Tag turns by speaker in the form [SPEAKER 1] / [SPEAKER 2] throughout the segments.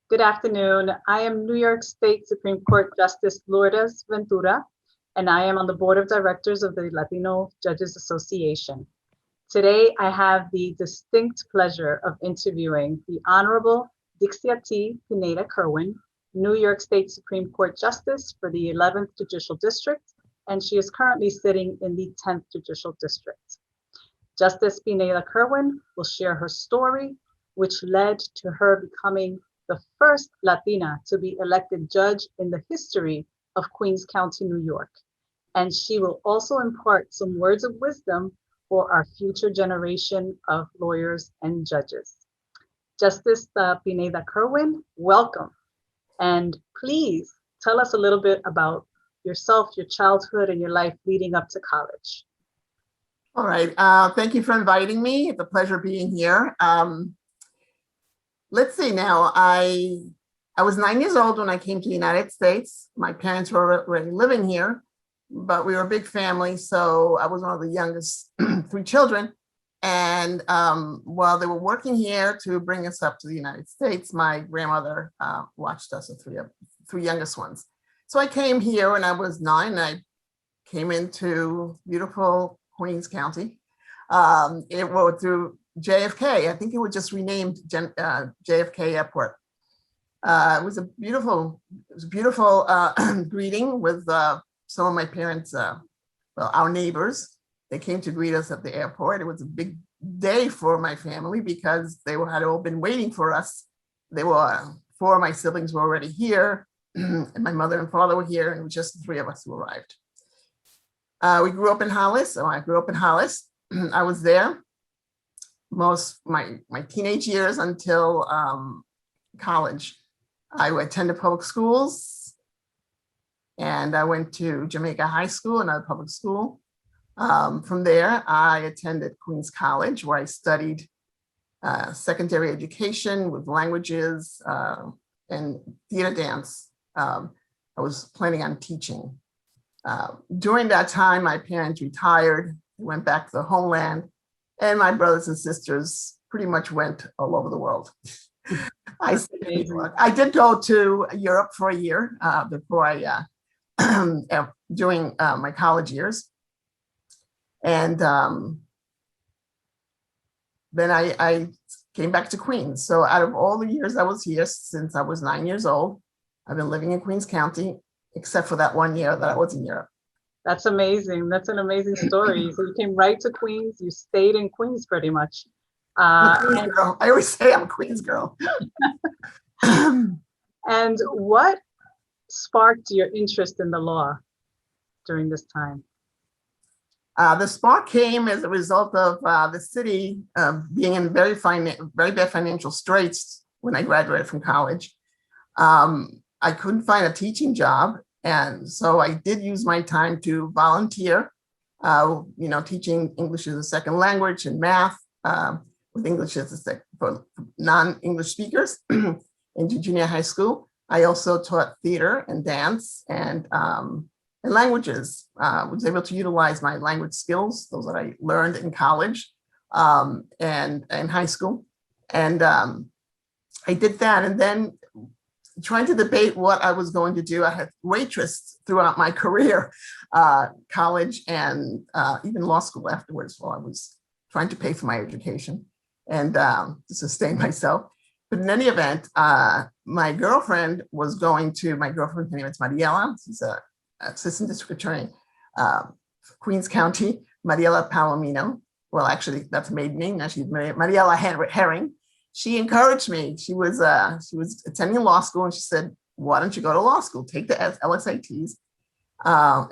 [SPEAKER 1] Good afternoon. I am New York State Supreme Court Justice Lourdes Ventura, and I am on the Board of Directors of the Latino Judges Association. Today, I have the distinct pleasure of interviewing the Honorable Diccia T. Pineda-Kirwan, New York State Supreme Court Justice for the 11th Judicial District, and she is currently sitting in the 10th Judicial District. Justice Pineda-Kirwan will share her story, which led to her becoming the first Latina to be elected judge in the history of Queens County, New York. And she will also impart some words of wisdom for our future generation of lawyers and judges. Justice Pineda-Kirwan, welcome. And please tell us a little bit about yourself, your childhood, and your life leading up to college.
[SPEAKER 2] All right, thank you for inviting me. It's a pleasure being here. Let's see now, I was 9 years old when I came to the United States. My parents were already living here, but we were a big family. So I was one of the youngest three children. And while they were working here to bring us up to the United States, my grandmother watched us, the three youngest ones. So I came here when I was 9, and I came into beautiful Queens County. It was through JFK. I think it was just renamed JFK Airport. It was a beautiful greeting with some of my parents, our neighbors. They came to greet us at the airport. It was a big day for my family because they had all been waiting for us. Four of my siblings were already here, and my mother and father were here, and it was just the three of us who arrived. We grew up in Hollis, so I grew up in Hollis. I was there most my teenage years until college. I attended public schools, and I went to Jamaica High School, another public school. From there, I attended Queens College, where I studied secondary education with languages and theater dance. I was planning on teaching. During that time, my parents retired, went back to the homeland, and my brothers and sisters pretty much went all over the world. I did go to Europe for a year before during my college years. And then I came back to Queens. So out of all the years I was here, since I was 9 years old, I've been living in Queens County, except for that 1 year that I was in Europe.
[SPEAKER 1] That's amazing. That's an amazing story. So you came right to Queens. You stayed in Queens pretty much.
[SPEAKER 2] I always say I'm a Queens girl.
[SPEAKER 1] And what sparked your interest in the law during this time?
[SPEAKER 2] The spark came as a result of the city being in very bad financial straits when I graduated from college. I couldn't find a teaching job. And so I did use my time to volunteer, teaching English as a second language and math with English as for non-English speakers into junior high school. I also taught theater and dance and languages. Was able to utilize my language skills, those that I learned in college and high school. And I did that. And then trying to debate what I was going to do. I had waitressed throughout my career, college and even law school afterwards while I was trying to pay for my education and to sustain myself. But in any event, my girlfriend, her name is Mariela. She's an assistant district attorney, Queens County, Mariela Palomino. Well, actually, that's a maiden name. Now she's Mariela Herring. She encouraged me. She was attending law school, and she said, "Why don't you go to law school? Take the LSATs."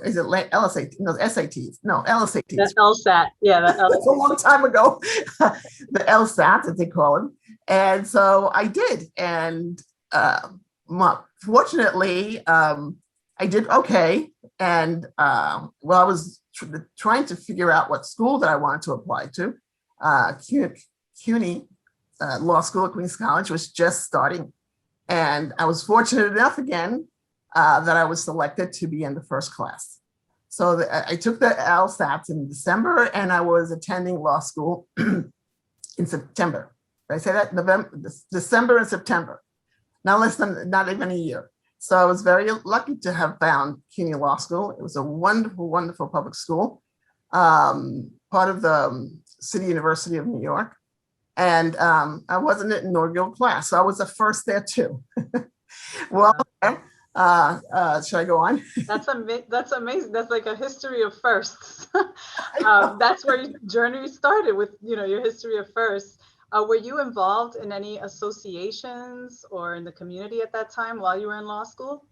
[SPEAKER 2] Is it LSAT? No, SATs. No, LSATs.
[SPEAKER 1] That's LSAT. Yeah, that's
[SPEAKER 2] a long time ago. The LSAT, as they call it. And so I did, and fortunately, I did okay. And I was trying to figure out what school that I wanted to apply to. CUNY Law School at Queens College was just starting. And I was fortunate enough again that I was selected to be in the first class. So I took the LSATs in December, and I was attending law school in September. Did I say that? December and September. not even a year. So I was very lucky to have found CUNY Law School. It was a wonderful, wonderful public school, part of the City University of New York. And I was in the inaugural class, so I was the first there too. Well, should I go on?
[SPEAKER 1] That's amazing. That's like a history of firsts. That's where your journey started with, your history of firsts. Were you involved in any associations or in the community at that time while you were in law school?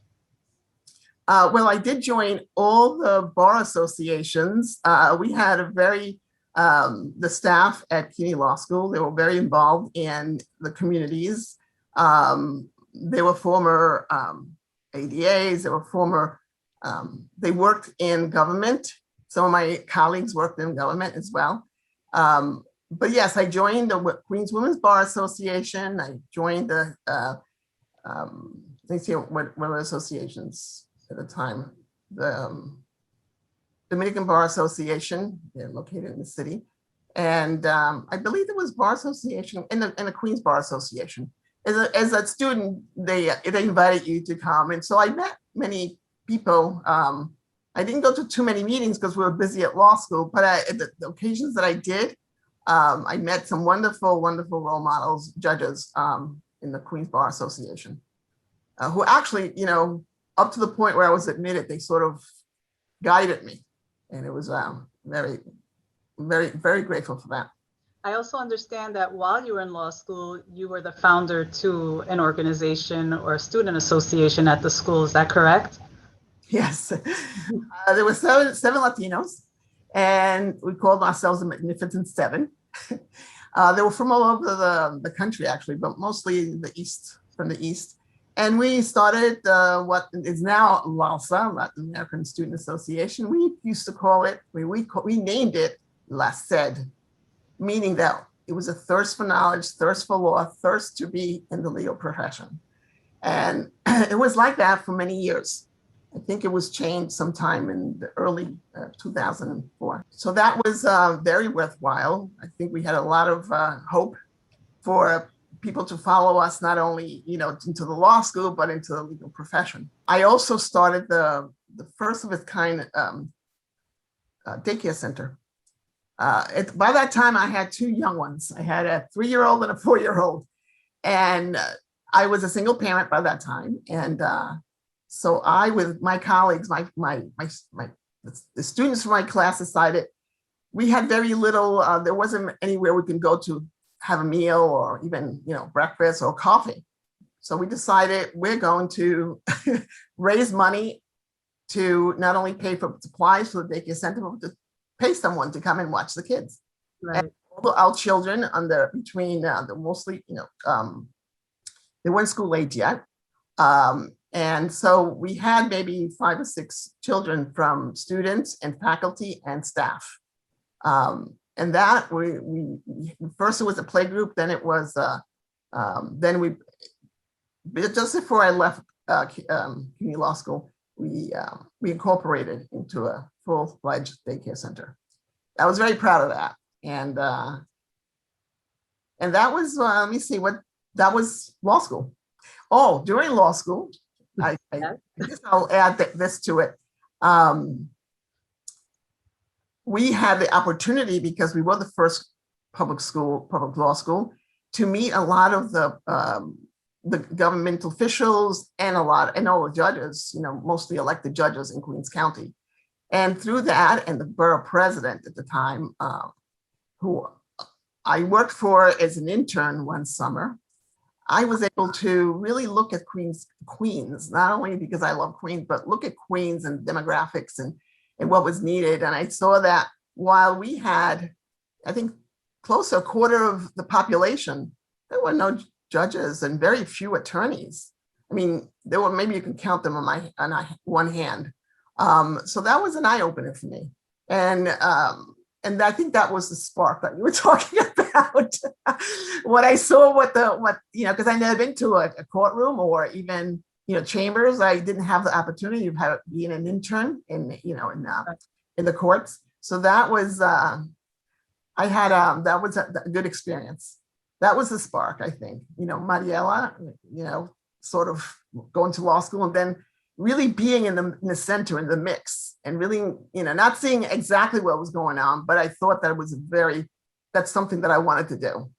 [SPEAKER 2] Well, I did join all the bar associations. We had the staff at CUNY Law School, they were very involved in the communities. They were former ADAs, they were former, they worked in government. Some of my colleagues worked in government as well. But yes, I joined the Queens Women's Bar Association. I joined the, let's see, what were associations at the time? The Dominican Bar Association, they're located in the city. And I believe there was Bar Association and the Queens Bar Association. As a student, they invited you to come. And so I met many people. I didn't go to too many meetings because we were busy at law school, but at the occasions that I did, I met some wonderful, wonderful role models, judges in the Queens Bar Association, who actually, up to the point where I was admitted, they sort of guided me. And it was very, very, very grateful for that.
[SPEAKER 1] I also understand that while you were in law school, you were the founder to an organization or a student association at the school. Is that correct?
[SPEAKER 2] Yes. There were seven Latinos, and we called ourselves the Magnificent Seven. They were from all over the country, actually, but mostly from the East. And we started what is now LALSA, Latin American Student Association. We used to call it, we named it LACED, meaning that it was a thirst for knowledge, thirst for law, thirst to be in the legal profession. And it was like that for many years. I think it was changed sometime in the early 2004. So that was very worthwhile. I think we had a lot of hope for people to follow us, not only into the law school, but into the legal profession. I also started the first of its kind daycare center. By that time, I had two young ones. I had a 3-year-old and a 4-year-old, and I was a single parent by that time. And so I, with my colleagues, the students from my class decided we had very little. There wasn't anywhere we can go to have a meal or even breakfast or coffee. So we decided we're going to raise money to not only pay for supplies for the daycare center, but to pay someone to come and watch the kids.
[SPEAKER 1] Right.
[SPEAKER 2] And all our children between the mostly, they weren't school age yet. And so we had maybe 5 or 6 children from students and faculty and staff. And that we first it was a play group, then it was then we just before I left CUNY Law School, we incorporated into a full-fledged daycare center. I was very proud of that, and that was let me see that was law school. Oh, during law school, I guess I'll add this to it. We had the opportunity, because we were the first public law school, to meet a lot of the governmental officials and all the judges, mostly elected judges in Queens County. And through that, and the borough president at the time, who I worked for as an intern one summer, I was able to really look at Queens, not only because I love Queens, but look at Queens and demographics and what was needed. And I saw that while we had, I think, close to a quarter of the population, there were no judges and very few attorneys. I mean, there were, maybe you can count them on one hand. So that was an eye-opener for me. And I think that was the spark that you were talking about. What I saw, because I've never been to a courtroom or even, chambers. I didn't have the opportunity of being an intern in the courts. So that was, that was a good experience. That was the spark, I think. Mariela, sort of going to law school and then really being in the center, in the mix, and really, not seeing exactly what was going on, but I thought that it was that's something that I wanted to do.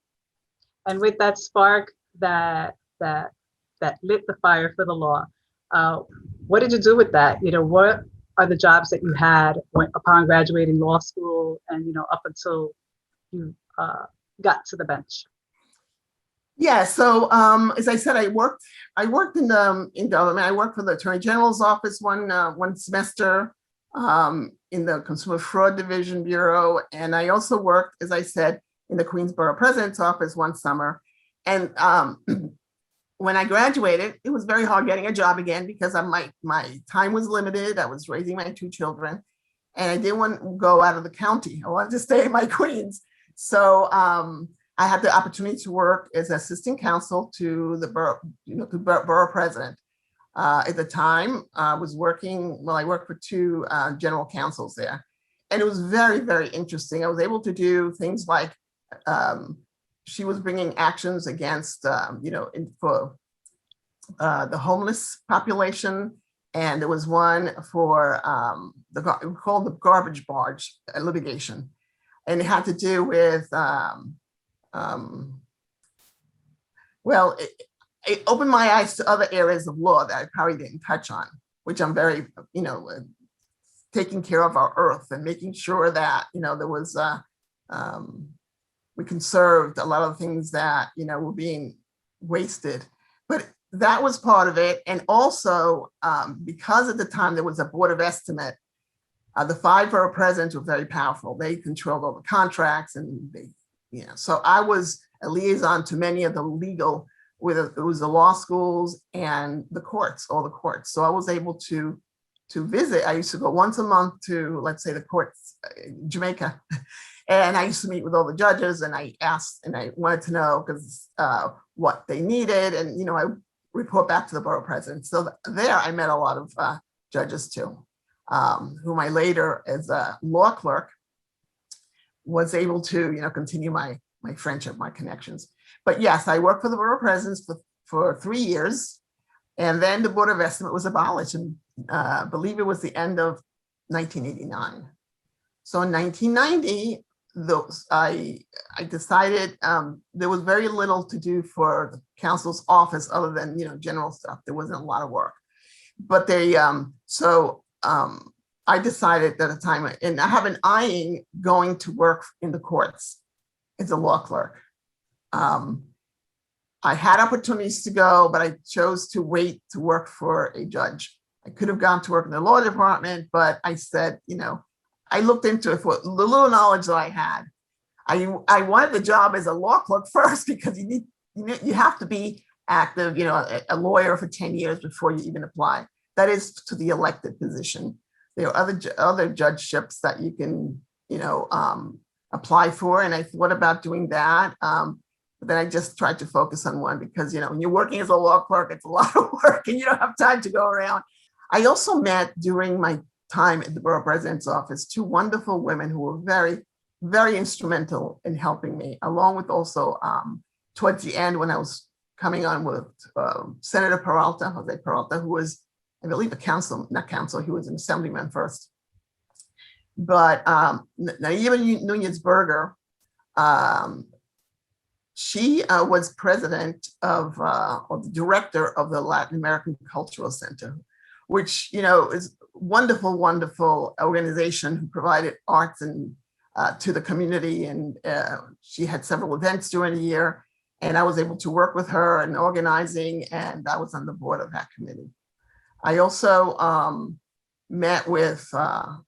[SPEAKER 1] And with that spark that lit the fire for the law, what did you do with that? What are the jobs that you had upon graduating law school and, up until you got to the bench?
[SPEAKER 2] Yeah, so as I said, I worked in government. I worked for the Attorney General's office one semester, in the Consumer Fraud Division Bureau, and I also worked, as I said, in the Queensborough President's office one summer. And when I graduated, it was very hard getting a job again because my time was limited. I was raising my 2 children, and I didn't want to go out of the county. I wanted to stay in my Queens. So I had the opportunity to work as assistant counsel to the borough, the borough president. At the time, I worked for 2 general counsels there. And it was very, very interesting. I was able to do things like, she was bringing actions against, for the homeless population. And there was one for called the garbage barge litigation. And it had to do with, it opened my eyes to other areas of law that I probably didn't touch on, which I'm very, taking care of our earth and making sure that, there was, we conserved a lot of things that, were being wasted. But that was part of it. And also, because at the time there was a board of estimate, the 5 borough presidents were very powerful. They controlled all the contracts and so I was a liaison to many of the legal, it was the law schools and the courts, all the courts. So I was able to visit. I used to go once a month to, let's say, the courts, Jamaica. And I used to meet with all the judges, and I asked, and I wanted to know because what they needed. And, I report back to the borough president. So there I met a lot of judges too, whom I later, as a law clerk, was able to, continue my friendship, my connections. But yes, I worked for the borough presidents for 3 years. And then the board of estimate was abolished, and I believe it was the end of 1989. So in 1990, I decided there was very little to do for the council's office other than, general stuff. There wasn't a lot of work. But I decided at the time, and I have been eyeing going to work in the courts as a law clerk. I had opportunities to go, but I chose to wait to work for a judge. I could have gone to work in the law department, but I said, I looked into it for the little knowledge that I had. I wanted the job as a law clerk first because you have to be active, a lawyer for 10 years before you even apply. That is to the elected position. There are other judgeships that you can, apply for. And I thought about doing that. But then I just tried to focus on one because, when you're working as a law clerk, it's a lot of work and you don't have time to go around. I also met during my time at the borough president's office 2 wonderful women who were very, very instrumental in helping me, along with also towards the end when I was coming on with Senator Jose Peralta, who was, I believe, he was an assemblyman first. But Naiva Nunez-Berger, she was president of the director of the Latin American Cultural Center, which, is wonderful, wonderful organization who provided arts and to the community. And she had several events during the year. And I was able to work with her in organizing, and I was on the board of that committee. I also met with a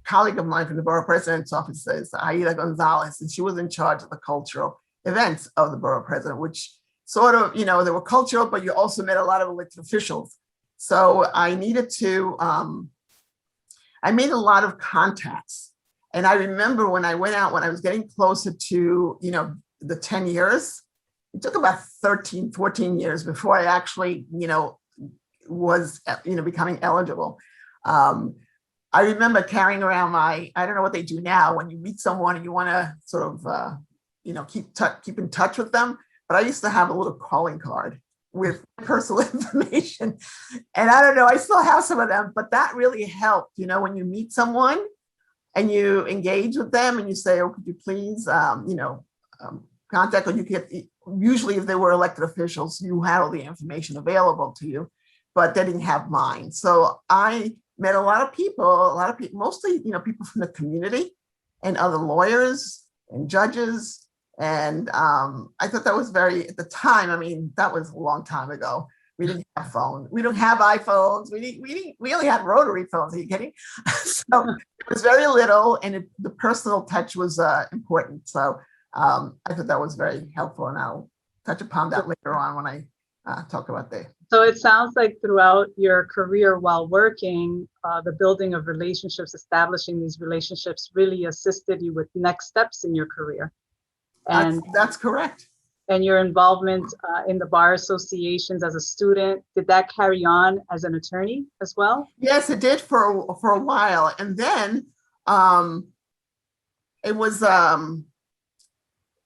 [SPEAKER 2] colleague of mine from the borough president's office, Aida Gonzalez, and she was in charge of the cultural events of the borough president, which sort of, they were cultural, but you also met a lot of elected officials. So I needed to, I made a lot of contacts. And I remember when I went out, when I was getting closer to, the 10 years, it took about 13, 14 years before I actually, was, becoming eligible. I remember carrying around I don't know what they do now when you meet someone and you want to sort of, keep in touch with them. But I used to have a little calling card, with personal information. And I don't know, I still have some of them, but that really helped, when you meet someone and you engage with them and you say, oh, could you please, contact, or you get, usually if they were elected officials, you had all the information available to you, but they didn't have mine. So I met a lot of people, mostly, people from the community and other lawyers and judges. And I thought that was very, at the time, that was a long time ago. We didn't have phones. We don't have iPhones. We only had rotary phones. Are you kidding? So it was very little, and the personal touch was important. So I thought that was very helpful, and I'll touch upon that later on when I talk about the.
[SPEAKER 1] So it sounds like throughout your career while working, the building of relationships, establishing these relationships really assisted you with next steps in your career. And
[SPEAKER 2] that's correct.
[SPEAKER 1] And your involvement in the bar associations as a student, did that carry on as an attorney as well?
[SPEAKER 2] Yes, it did for a while. And then it was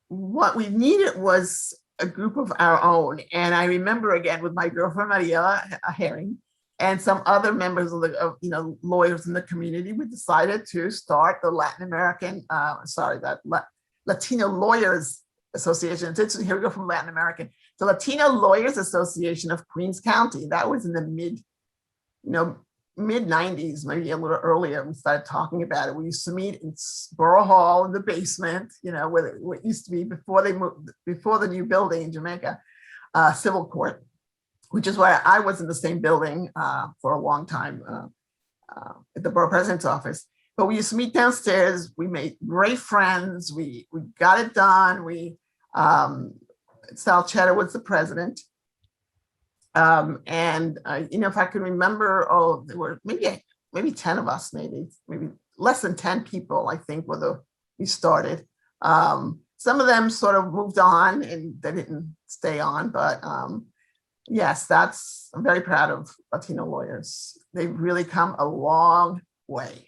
[SPEAKER 2] what we needed was a group of our own. And I remember, again, with my girlfriend Maria Herring and some other members of the lawyers in the community, we decided to start the Latino Lawyers Association. Here we go from Latin American. The Latino Lawyers Association of Queens County. That was in the mid 90s, maybe a little earlier. We started talking about it. We used to meet in Borough Hall in the basement, where it used to be before the new building in Jamaica, Civil Court, which is why I was in the same building for a long time at the Borough President's office. But we used to meet downstairs. We made great friends. We got it done. Sal Cheddar was the president. If I can remember, there were maybe 10 of us, maybe less than 10 people, I think, we started. Some of them sort of moved on and they didn't stay on, but yes, I'm very proud of Latino lawyers. They've really come a long way.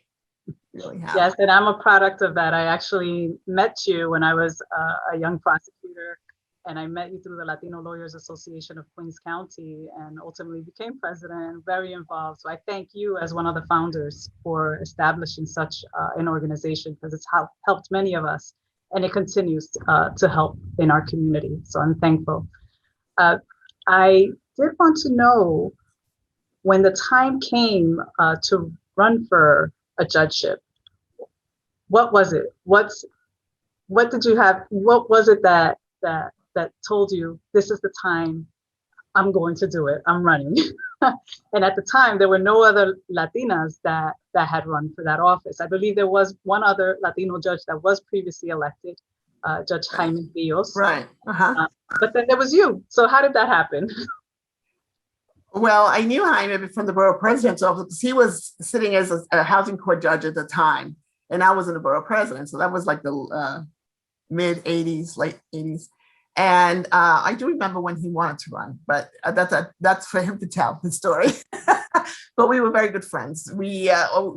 [SPEAKER 2] Really have.
[SPEAKER 1] Yes, and I'm a product of that. I actually met you when I was a young prosecutor, and I met you through the Latino Lawyers Association of Queens County, and ultimately became president and very involved. So I thank you as one of the founders for establishing such an organization, because it's helped many of us, and it continues to help in our community. So I'm thankful. I did want to know, when the time came to run for a judgeship, what was it? What did you have? What was it that told you this is the time, I'm going to do it, I'm running? And at the time, there were no other Latinas that had run for that office. I believe there was one other Latino judge that was previously elected, Judge Jaime Rios.
[SPEAKER 2] Right.
[SPEAKER 1] But then there was you. So how did that happen?
[SPEAKER 2] Well, I knew Jaime from the Borough President's office because he was sitting as a housing court judge at the time, and I was in the Borough President. So that was like the mid 80s, late 80s. And I do remember when he wanted to run, but that's for him to tell the story. But we were very good friends. We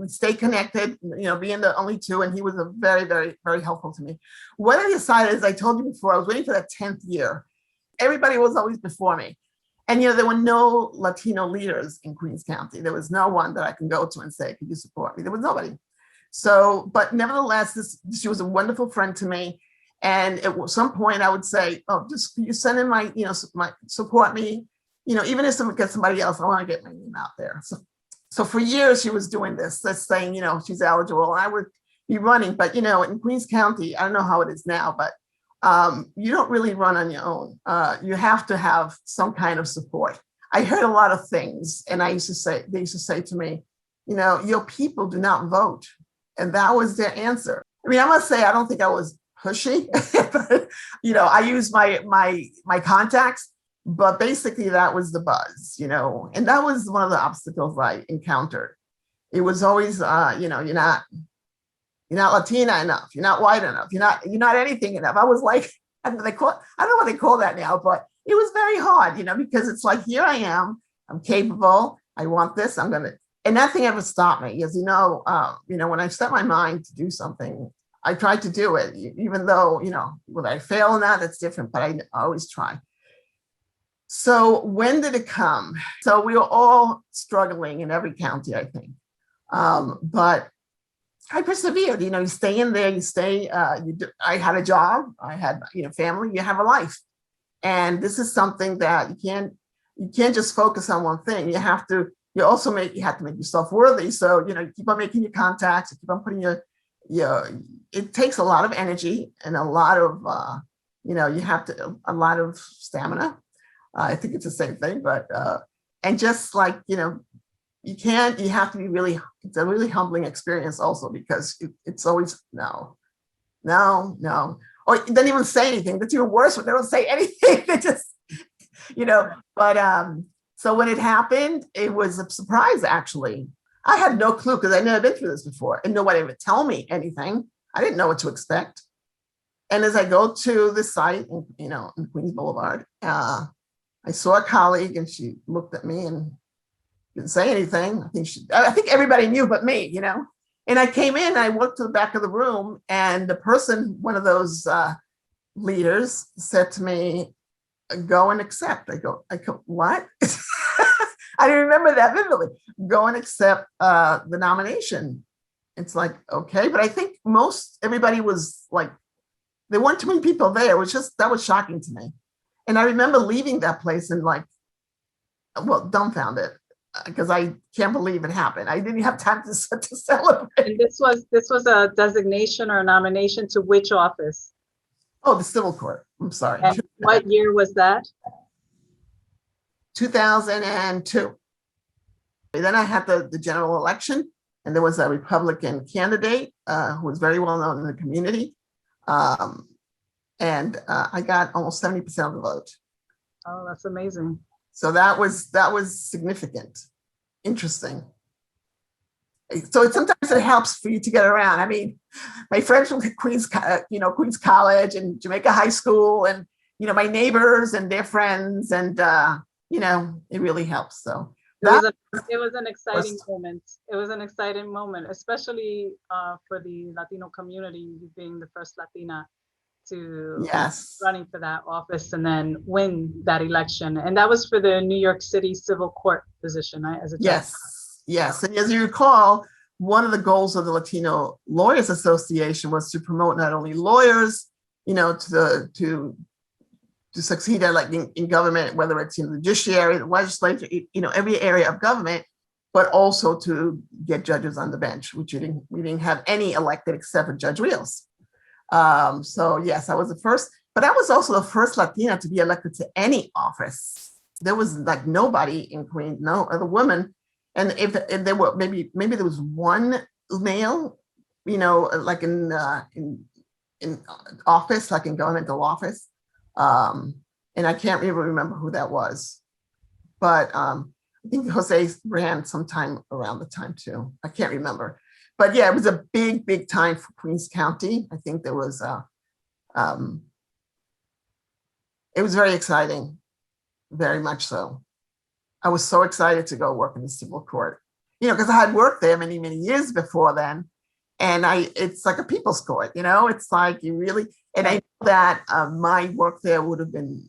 [SPEAKER 2] stayed connected, being the only two, and he was very, very, very helpful to me. What I decided, as I told you before, I was waiting for that 10th year. Everybody was always before me. And, there were no Latino leaders in Queens County. There was no one that I can go to and say, could you support me? There was nobody. So, but nevertheless, she was a wonderful friend to me. And at some point I would say, oh, just you send in my support me, even if someone gets somebody else, I want to get my name out there. So for years she was doing this, saying, she's eligible. I would be running, but in Queens County, I don't know how it is now, but you don't really run on your own. You have to have some kind of support. I heard a lot of things, and they used to say to me, your people do not vote. And that was their answer. I must say, I don't think I was pushy, but, I used my contacts, but basically that was the buzz, and that was one of the obstacles I encountered. It was always, you're not Latina enough. You're not white enough. You're not anything enough. I was like, I don't know what they call that now, but it was very hard, because it's like, here I am, I'm capable. I want this. And nothing ever stopped me. Because, when I set my mind to do something, I tried to do it, even though, whether I fail or not, that's different, but I always try. So when did it come? So we were all struggling in every county, I think. But I persevered. You stay in there, you stay. I had a job, I had family, you have a life, and this is something that you can't just focus on one thing. You have to make yourself worthy. So you keep on making your contacts, you keep on putting it takes a lot of energy and a lot of you have to a lot of stamina. I think it's the same thing, but and just like you have to be it's a really humbling experience also, because it's always no. Or you don't even say anything. That's even worse when they don't say anything. They just, but so when it happened, it was a surprise, actually. I had no clue because I'd never been through this before, and nobody would tell me anything. I didn't know what to expect. And as I go to the site, in Queens Boulevard, I saw a colleague, and she looked at me and didn't say anything. I think everybody knew but me, And I came in, I walked to the back of the room, and the person, one of those leaders, said to me, "Go and accept." I go, what? I didn't remember that vividly. Go and accept the nomination. It's like, okay, but I think everybody was like, there weren't too many people there. It was that was shocking to me. And I remember leaving that place and dumbfounded, because I can't believe it happened. I didn't have time to celebrate.
[SPEAKER 1] And this was a designation or a nomination to which office?
[SPEAKER 2] Oh, the civil court. I'm sorry.
[SPEAKER 1] And what year was that?
[SPEAKER 2] 2002. Then I had the general election, and there was a Republican candidate who was very well known in the community. And I got almost 70% of the vote.
[SPEAKER 1] Oh, that's amazing.
[SPEAKER 2] So that was significant, interesting. So sometimes it helps for you to get around. I mean, my friends from Queens College and Jamaica High School, and my neighbors and their friends, and it really helps. So
[SPEAKER 1] it was an exciting moment. It was an exciting moment, especially for the Latino community, being the first Latina to running for that office and then win that election. And that was for the New York City Civil Court position, right? As a judge.
[SPEAKER 2] Yes. And as you recall, one of the goals of the Latino Lawyers Association was to promote not only lawyers, to succeed in government, whether it's in the judiciary, the legislature, every area of government, but also to get judges on the bench, which we didn't have any elected except for Judge Rios. So yes, I was the first, but I was also the first Latina to be elected to any office. There was nobody in Queens, no other woman. And if there were maybe there was one male, in office, like in governmental office. And I can't even remember who that was, but I think Jose ran sometime around the time too. I can't remember. But yeah, it was a big time for Queens County. I think there was, it was very exciting, very much so. I was so excited to go work in the civil court, because I had worked there many years before then. And it's like a people's court, it's like you really, and I know that my work there would have been,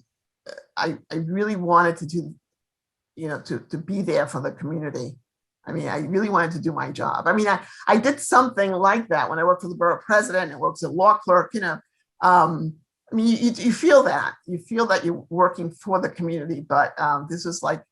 [SPEAKER 2] I really wanted to do, to be there for the community. I mean, I really wanted to do my job. I mean, I did something like that when I worked for the borough president and worked as a law clerk, I mean, you feel that. You feel that you're working for the community, but this is like,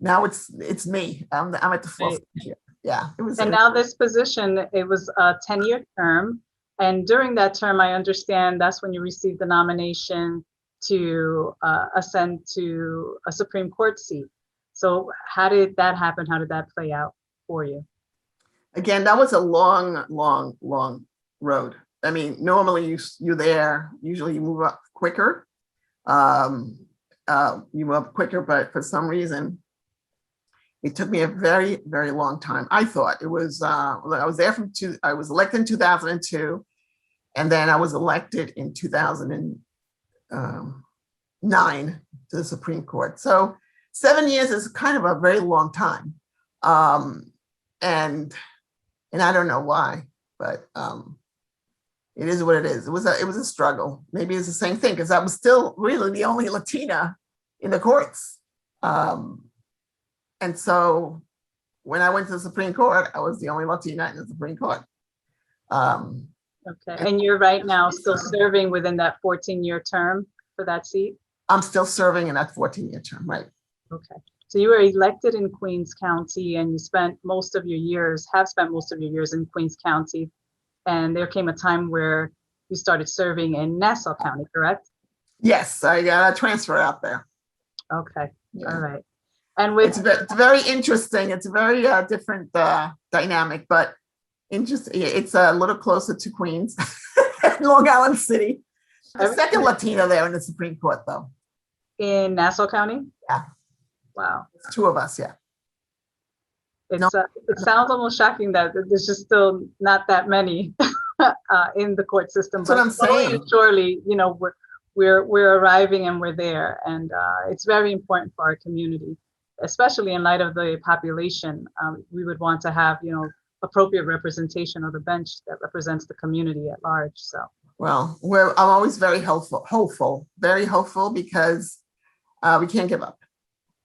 [SPEAKER 2] now it's me. I'm at the forefront here. Yeah, it was.
[SPEAKER 1] And now this position, it was a 10-year term. And during that term, I understand that's when you received the nomination to ascend to a Supreme Court seat. So how did that happen? How did that play out for you?
[SPEAKER 2] Again, that was a long road. I mean, normally you're there, usually you move up quicker. You move up quicker, but for some reason, it took me a very long time. I thought it was, I was there I was elected in 2002, and then I was elected in 2009 to the Supreme Court. So 7 years is kind of a very long time. And I don't know why, but it is what it is. It was a struggle. Maybe it's the same thing, because I was still really the only Latina in the courts. And so when I went to the Supreme Court, I was the only Latina in the Supreme Court.
[SPEAKER 1] Okay, and you're right now still serving within that 14-year term for that seat?
[SPEAKER 2] I'm still serving in that 14-year term, right?
[SPEAKER 1] Okay, so you were elected in Queens County and you spent most of your years, have spent most of your years in Queens County. And there came a time where you started serving in Nassau County, correct?
[SPEAKER 2] Yes, I got a transfer out there.
[SPEAKER 1] Okay,
[SPEAKER 2] Yeah.
[SPEAKER 1] all right. And with
[SPEAKER 2] It's very interesting. It's a very different dynamic, but interesting. It's a little closer to Queens, Long Island City. The second Latina there in the Supreme Court, though.
[SPEAKER 1] in Nassau County?
[SPEAKER 2] Yeah.
[SPEAKER 1] Wow.
[SPEAKER 2] It's two of us, yeah.
[SPEAKER 1] It's it sounds almost shocking that there's just still not that many in the court system.
[SPEAKER 2] That's what I'm
[SPEAKER 1] slowly
[SPEAKER 2] saying.
[SPEAKER 1] and surely, you know, we're arriving and we're there, and it's very important for our community, especially in light of the population. We would want to have, you know, appropriate representation of the bench that represents the community at large. So.
[SPEAKER 2] Well, I'm always very very hopeful because we can't give up,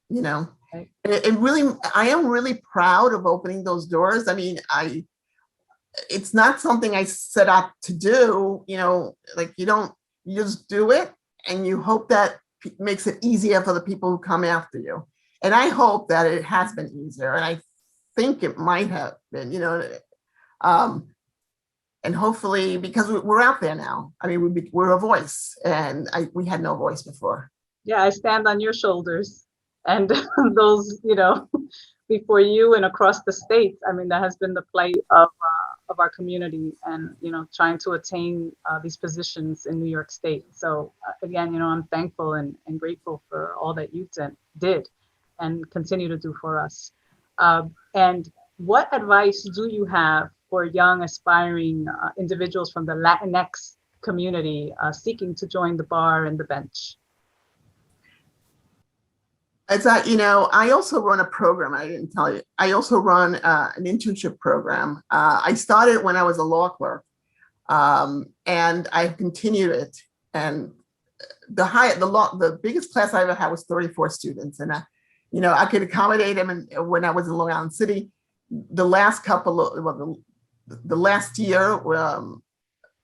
[SPEAKER 2] you know.
[SPEAKER 1] Right.
[SPEAKER 2] It really, I am really proud of opening those doors. I mean, it's not something I set out to do, you know, like you just do it and you hope that makes it easier for the people who come after you. And I hope that it has been easier. And I think it might have been, you know, and hopefully because we're out there now. I mean, we're a voice and we had no voice before.
[SPEAKER 1] Yeah, I stand on your shoulders and those, you know, before you and across the state. I mean, that has been the plight of our community and, you know, trying to attain these positions in New York State. So again, you know, I'm thankful and grateful for all that you did and continue to do for us. And what advice do you have for young aspiring individuals from the Latinx community seeking to join the bar and the bench?
[SPEAKER 2] It's you know, I also run a program. I didn't tell you. I also run an internship program. I started when I was a law clerk, and I've continued it. And the biggest class I ever had was 34 students, and you know, I could accommodate them. And when I was in Long Island City, the last the last year,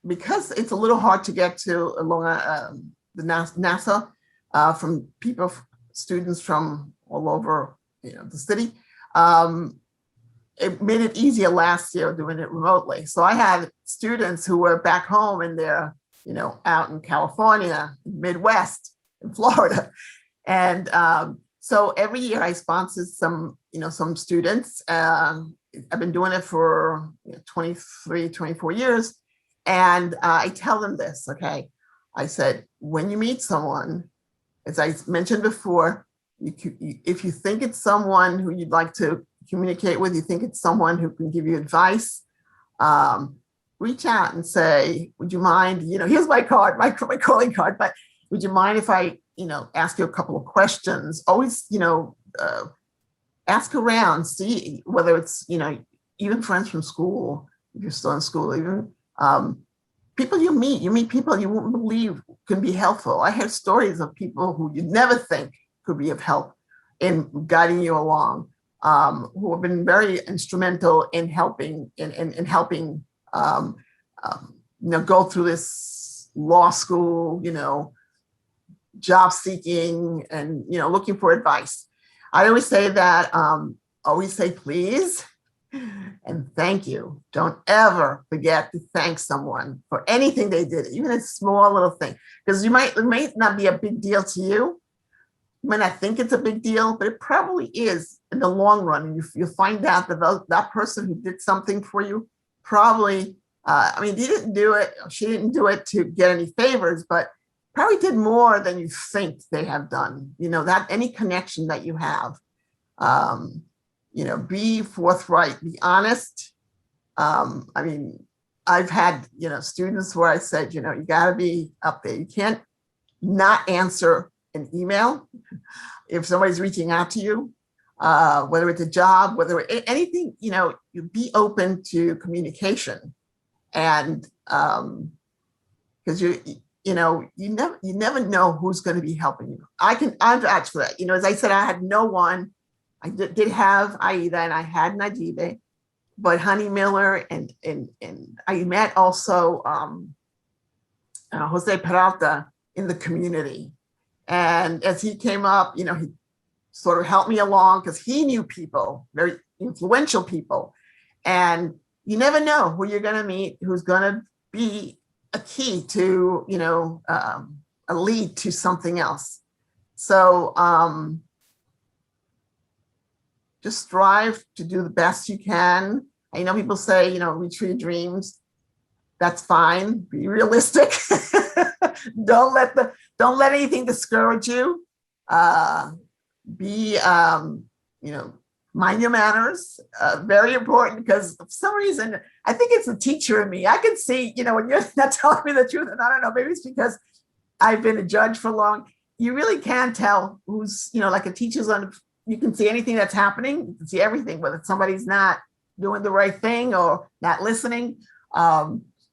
[SPEAKER 2] because it's a little hard to get to Nassau from students from all over, you know, the city. It made it easier last year doing it remotely. So I had students who were back home and they're, you know, out in California, Midwest, in Florida. And so every year I sponsor some students. I've been doing it for 23, 24 years. And I tell them this, okay? I said, when you meet someone, as I mentioned before, if you think it's someone who you'd like to communicate with, you think it's someone who can give you advice, reach out and say, would you mind, you know, here's my card, my calling card, but would you mind if I, you know, ask you a couple of questions? Always, you know, ask around, see whether it's, you know, even friends from school, if you're still in school, even people you meet people you wouldn't believe can be helpful. I hear stories of people who you'd never think could be of help in guiding you along, who have been very instrumental in helping, you know, go through this law school, you know, job seeking and, you know, looking for advice. I always say that, always say please and thank you. Don't ever forget to thank someone for anything they did, even a small little thing, because it might not be a big deal to you. You might not think it's a big deal, but it probably is in the long run. You'll find out that that person who did something for you probably, I mean, he didn't do it, she didn't do it to get any favors, but probably did more than you think they have done. You know, that any connection that you have, you know, be forthright, be honest. I mean, I've had, you know, students where I said, you know, you got to be up there. You can't not answer an email if somebody's reaching out to you, whether it's a job, whether anything, you know, you be open to communication. And because you never know who's going to be helping you. I'm vouch for that. As I said, I had no one. I did have Aida and I had Najibe, but Honey Miller and I met also Jose Peralta in the community. And as he came up, he sort of helped me along because he knew people, very influential people. And you never know who you're going to meet, who's going to be a key to, a lead to something else. So just strive to do the best you can. I know people say, reach for your dreams. That's fine. Be realistic. Don't let anything discourage you. Mind your manners. Very important, because for some reason, I think it's the teacher in me. I can see, when you're not telling me the truth, and I don't know, maybe it's because I've been a judge for long. You really can tell who's, like a teacher's on. You can see anything that's happening. You can see everything, whether somebody's not doing the right thing or not listening.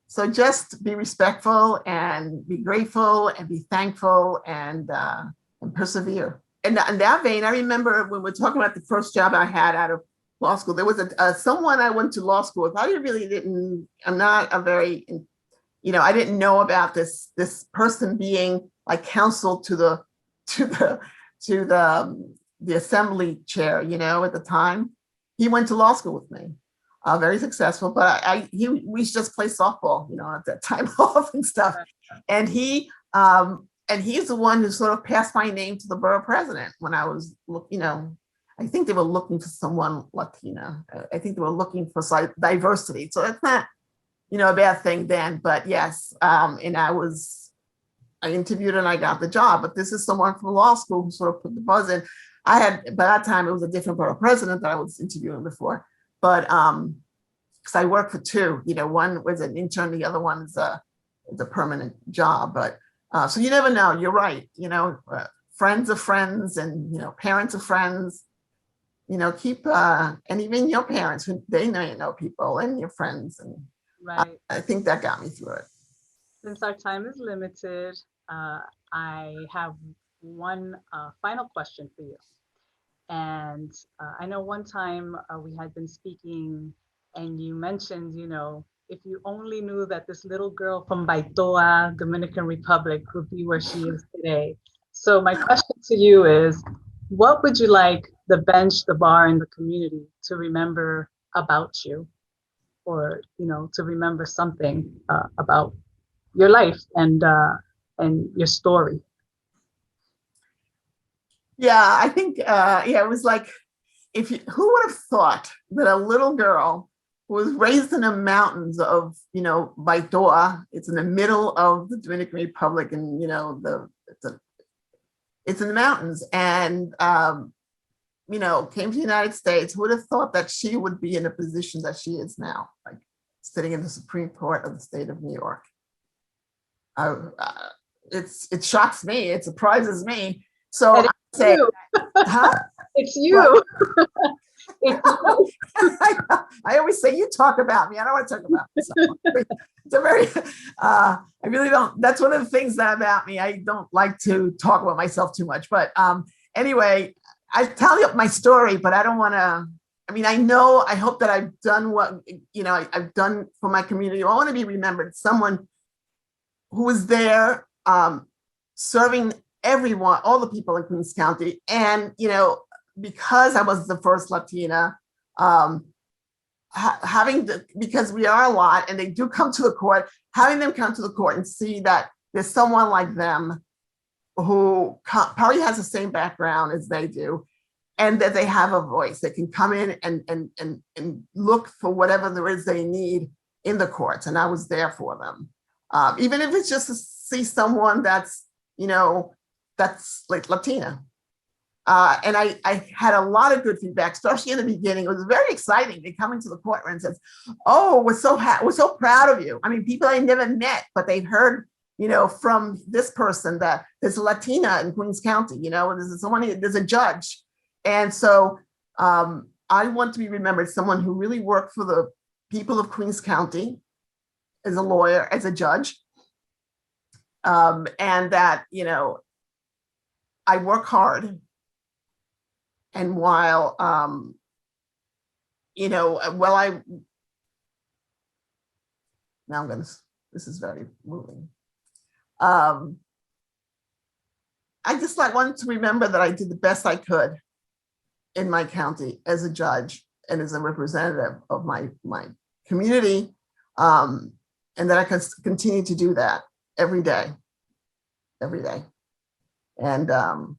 [SPEAKER 2] So just be respectful and be grateful and be thankful and persevere. And in that vein, I remember when we're talking about the first job I had out of law school, there was someone I went to law school with. I'm not a very, I didn't know about this person being like counsel to the assembly chair, at the time. He went to law school with me. Very successful, but we just play softball, at that time off and stuff. And he's the one who sort of passed my name to the borough president when I was, I think they were looking for someone Latina. I think they were looking for diversity. So that's not, a bad thing then, but yes. And I interviewed and I got the job, but this is someone from law school who sort of put the buzz in. By that time, it was a different borough president that I was interviewing before. But because I worked for two, one was an intern, the other one is a permanent job. But so you never know. You're right. Friends of friends, and parents of friends. Keep and even your parents, they know people and your friends, and
[SPEAKER 1] right.
[SPEAKER 2] I think that got me through it.
[SPEAKER 1] Since our time is limited, I have one final question for you. And I know one time we had been speaking and you mentioned, if you only knew that this little girl from Baitoa, Dominican Republic, would be where she is today. So my question to you is, what would you like the bench, the bar, and the community to remember about you? Or, to remember something about your life and your story?
[SPEAKER 2] Yeah, I think, it was like, who would have thought that a little girl who was raised in the mountains of, Baitoa, it's in the middle of the Dominican Republic, and, it's in the mountains, and, came to the United States, who would have thought that she would be in a position that she is now, like sitting in the Supreme Court of the state of New York. It shocks me, it surprises me. So I say, huh?
[SPEAKER 1] It's you.
[SPEAKER 2] I always say, you talk about me. I don't want to talk about myself. It's a very, I really don't. That's one of the things that about me. I don't like to talk about myself too much. But anyway, I tell you my story, but I don't want to. I hope that I've done what, I've done for my community. I want to be remembered, someone who was there serving everyone, all the people in Queens County. And, because I was the first Latina, because we are a lot and they do come to the court, having them come to the court and see that there's someone like them who probably has the same background as they do, and that they have a voice. They can come in and look for whatever there is they need in the courts. And I was there for them. Even if it's just to see someone that's, that's like Latina. And I had a lot of good feedback, especially in the beginning. It was very exciting. They come into the courtroom and says, "Oh, we're so proud of you." People I never met, but they've heard, from this person that there's a Latina in Queens County. There's a judge, and so I want to be remembered someone who really worked for the people of Queens County as a lawyer, as a judge, And that, I work hard. And while, now this is very moving. I just wanted to remember that I did the best I could in my county as a judge and as a representative of my community, and that I can continue to do that every day, and that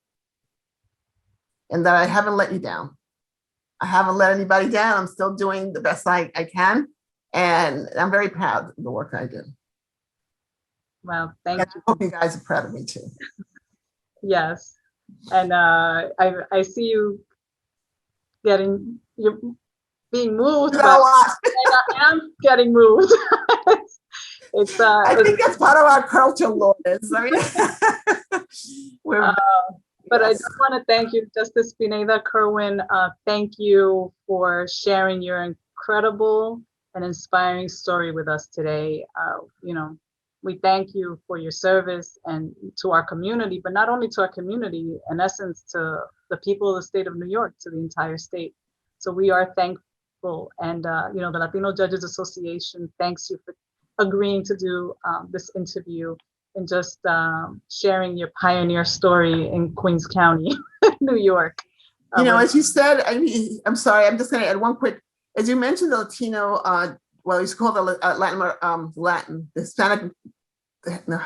[SPEAKER 2] I haven't let you down. I haven't let anybody down. I'm still doing the best I can, and I'm very proud of the work I do.
[SPEAKER 1] Well, thank
[SPEAKER 2] And
[SPEAKER 1] you.
[SPEAKER 2] I hope you guys are proud of me too.
[SPEAKER 1] Yes, and I see you you're being moved, but I am getting moved. it's
[SPEAKER 2] I think that's part of our culture, Lourdes. I mean,
[SPEAKER 1] but I just want to thank you, Justice Pineda-Kirwan. Thank you for sharing your incredible and inspiring story with us today. We thank you for your service and to our community, but not only to our community, in essence, to the people of the state of New York, to the entire state. So we are thankful. And, the Latino Judges Association thanks you for agreeing to do this interview and just sharing your pioneer story in Queens County, New York.
[SPEAKER 2] As you said, I'm sorry, I'm just going to add one quick, as you mentioned the Latino, it's called the Latin, the Hispanic, no,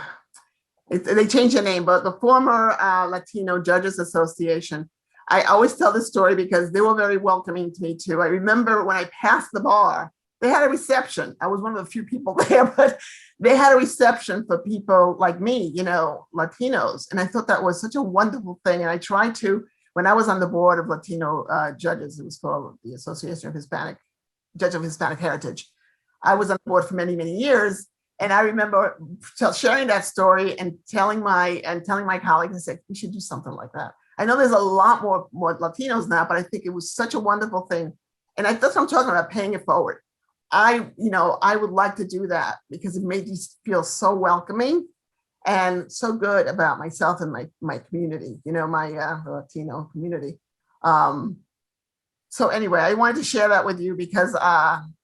[SPEAKER 2] they changed their name, but the former Latino Judges Association. I always tell this story because they were very welcoming to me too. I remember when I passed the bar, they had a reception. I was one of the few people there, but they had a reception for people like me, Latinos. And I thought that was such a wonderful thing. And I tried to, when I was on the board of Latino judges, it was called the Association of Judge of Hispanic Heritage. I was on the board for many, many years. And I remember sharing that story and telling my colleagues, I said, we should do something like that. I know there's a lot more Latinos now, but I think it was such a wonderful thing. And that's what I'm talking about, paying it forward. I would like to do that because it made you feel so welcoming and so good about myself and my community, my Latino community. So anyway, I wanted to share that with you because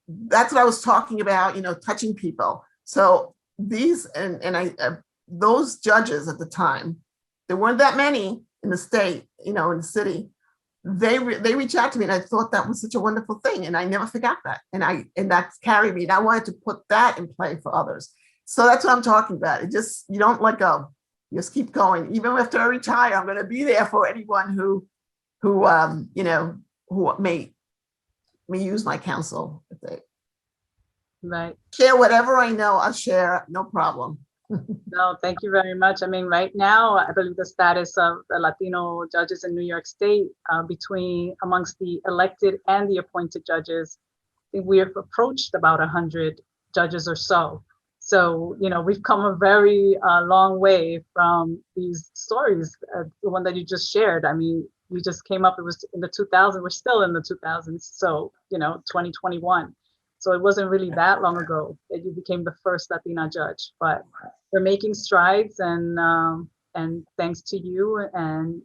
[SPEAKER 2] that's what I was talking about, touching people. So these those judges at the time, there weren't that many in the state, in the city. They reached out to me, and I thought that was such a wonderful thing, and I never forgot that, and that's carried me. And I wanted to put that in play for others. So that's what I'm talking about. You don't let go. You just keep going. Even after I retire, I'm going to be there for anyone who may use my counsel. If they
[SPEAKER 1] Right.
[SPEAKER 2] share whatever I know, I'll share, no problem.
[SPEAKER 1] No, thank you very much. I mean, right now, I believe the status of the Latino judges in New York State amongst the elected and the appointed judges, I think we have approached about 100 judges or so. So, we've come a very long way from these stories. The one that you just shared, I mean, we just came up, it was in the 2000s, we're still in the 2000s. So, 2021. So it wasn't really that long ago that you became the first Latina judge, but we're making strides, and thanks to you and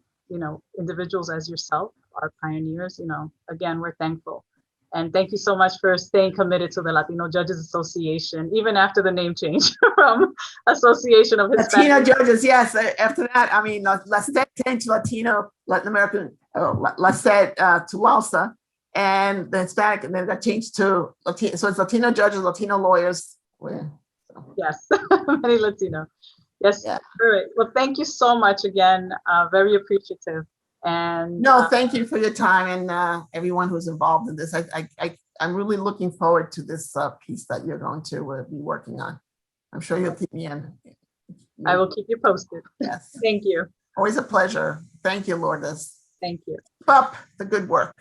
[SPEAKER 1] individuals as yourself, our pioneers. Again, we're thankful, and thank you so much for staying committed to the Latino Judges Association, even after the name change from Association of Hispanic
[SPEAKER 2] Latino Judges. Yes, after that, I mean, La Sed changed Latino, Latin American, La Sed to LALSA. And the Hispanic, and then it got changed to Latino. So it's Latino judges, Latino lawyers.
[SPEAKER 1] Yes, many Latino. Yes,
[SPEAKER 2] yeah.
[SPEAKER 1] All right. Well, thank you so much again. Very appreciative. And
[SPEAKER 2] no, thank you for your time and everyone who's involved in this. I'm really looking forward to this piece that you're going to be working on. I'm sure you'll keep me in.
[SPEAKER 1] I will keep you posted.
[SPEAKER 2] Yes.
[SPEAKER 1] Thank you.
[SPEAKER 2] Always a pleasure. Thank you, Lourdes.
[SPEAKER 1] Thank you.
[SPEAKER 2] Keep up the good work.